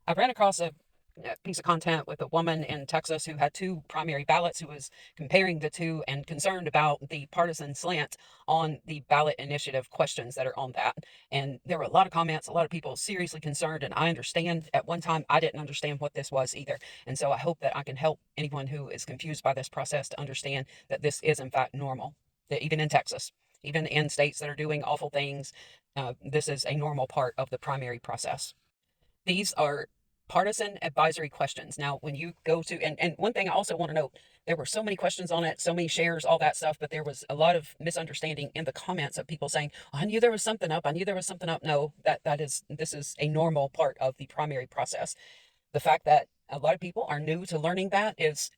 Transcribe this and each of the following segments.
I ran across a piece of content with a woman in Texas who had two primary ballots, who was comparing the two and concerned about the partisan slant on the ballot initiative questions that are on that. And there were a lot of comments, a lot of people seriously concerned. And I understand at one time I didn't understand what this was either. And so I hope that I can help anyone who is confused by this process to understand that this is in fact normal, that even in Texas, even in states that are doing awful things, this is a normal part of the primary process. These are partisan advisory questions. Now, when you go to, and one thing I also want to note, there were so many questions on it, so many shares, all that stuff, but there was a lot of misunderstanding in the comments of people saying, "Oh, I knew there was something up. I knew there was something up." No, this is a normal part of the primary process. The fact that a lot of people are new to learning that is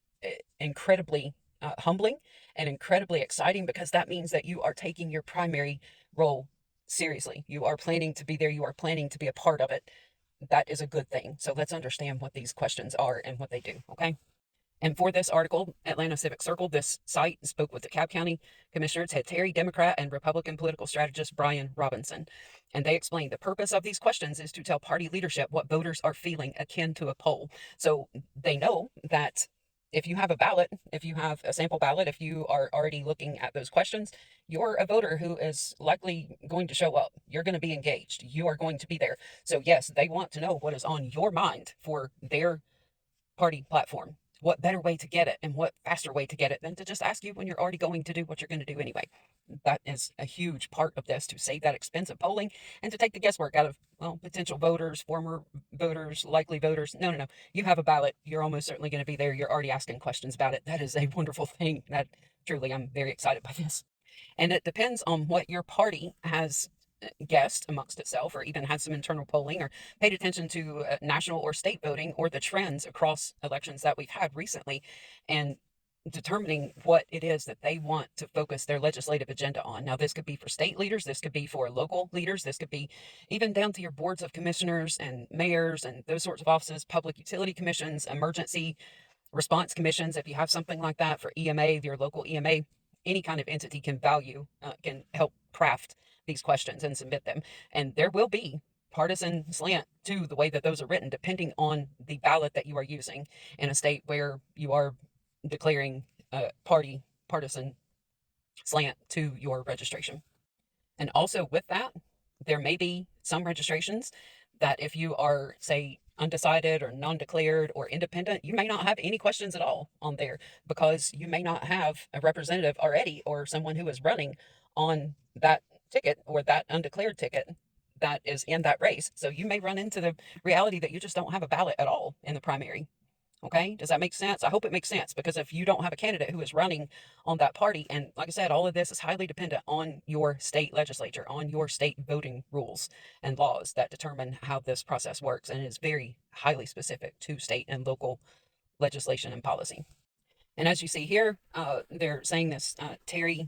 incredibly humbling and incredibly exciting, because that means that you are taking your primary role seriously. You are planning to be there. You are planning to be a part of it. That is a good thing. So let's understand what these questions are and what they do, okay? And for this article, Atlanta Civic Circle, this site, spoke with the Cobb County commissioners, head Terry, Democrat, and Republican political strategist Brian Robinson. And they explained the purpose of these questions is to tell party leadership what voters are feeling, akin to a poll. So they know that if you have a ballot, if you have a sample ballot, if you are already looking at those questions, you're a voter who is likely going to show up. You're going to be engaged. You are going to be there. So yes, they want to know what is on your mind for their party platform. What better way to get it, and what faster way to get it than to just ask you when you're already going to do what you're going to do anyway? That is a huge part of this, to save that expensive polling and to take the guesswork out of, well, potential voters, former voters, likely voters. No, no, no. You have a ballot. You're almost certainly going to be there. You're already asking questions about it. That is a wonderful thing. That truly, I'm very excited by this. And it depends on what your party has guessed amongst itself, or even had some internal polling, or paid attention to national or state voting, or the trends across elections that we've had recently, and determining what it is that they want to focus their legislative agenda on. Now, this could be for state leaders, this could be for local leaders, this could be even down to your boards of commissioners and mayors and those sorts of offices, public utility commissions, emergency response commissions. If you have something like that for EMA, your local EMA, any kind of entity can help craft these questions and submit them. And there will be partisan slant to the way that those are written, depending on the ballot that you are using in a state where you are declaring partisan slant to your registration. And also with that, there may be some registrations that if you are, say, undecided or non-declared or independent, you may not have any questions at all on there, because you may not have a representative already, or someone who is running on that ticket or that undeclared ticket that is in that race. So you may run into the reality that you just don't have a ballot at all in the primary. Okay, does that make sense? I hope it makes sense, because if you don't have a candidate who is running on that party, and like I said, all of this is highly dependent on your state legislature, on your state voting rules and laws that determine how this process works, and is very highly specific to state and local legislation and policy. And as you see here, they're saying this, Terry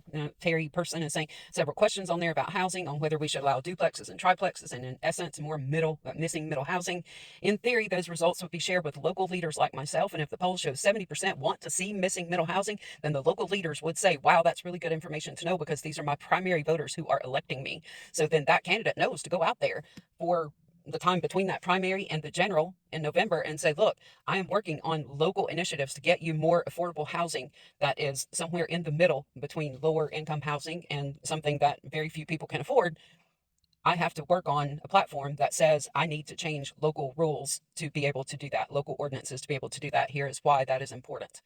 person is saying several questions on there about housing, on whether we should allow duplexes and triplexes, and in essence, more missing middle housing. In theory, those results would be shared with local leaders like myself. And if the poll shows 70% want to see missing middle housing, then the local leaders would say, wow, that's really good information to know, because these are my primary voters who are electing me. So then that candidate knows to go out there for the time between that primary and the general in November and say, look, I am working on local initiatives to get you more affordable housing that is somewhere in the middle between lower income housing and something that very few people can afford. I have to work on a platform that says I need to change local rules to be able to do that, local ordinances to be able to do that. Here is why that is important.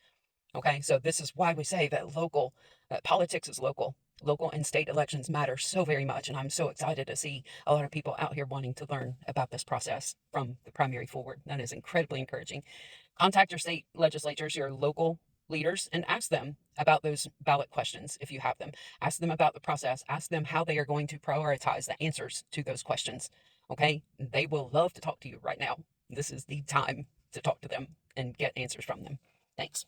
Okay, so this is why we say that politics is local. Local and state elections matter so very much, and I'm so excited to see a lot of people out here wanting to learn about this process from the primary forward. That is incredibly encouraging. Contact your state legislatures, your local leaders, and ask them about those ballot questions if you have them. Ask them about the process. Ask them how they are going to prioritize the answers to those questions. Okay, they will love to talk to you right now. This is the time to talk to them and get answers from them. Thanks.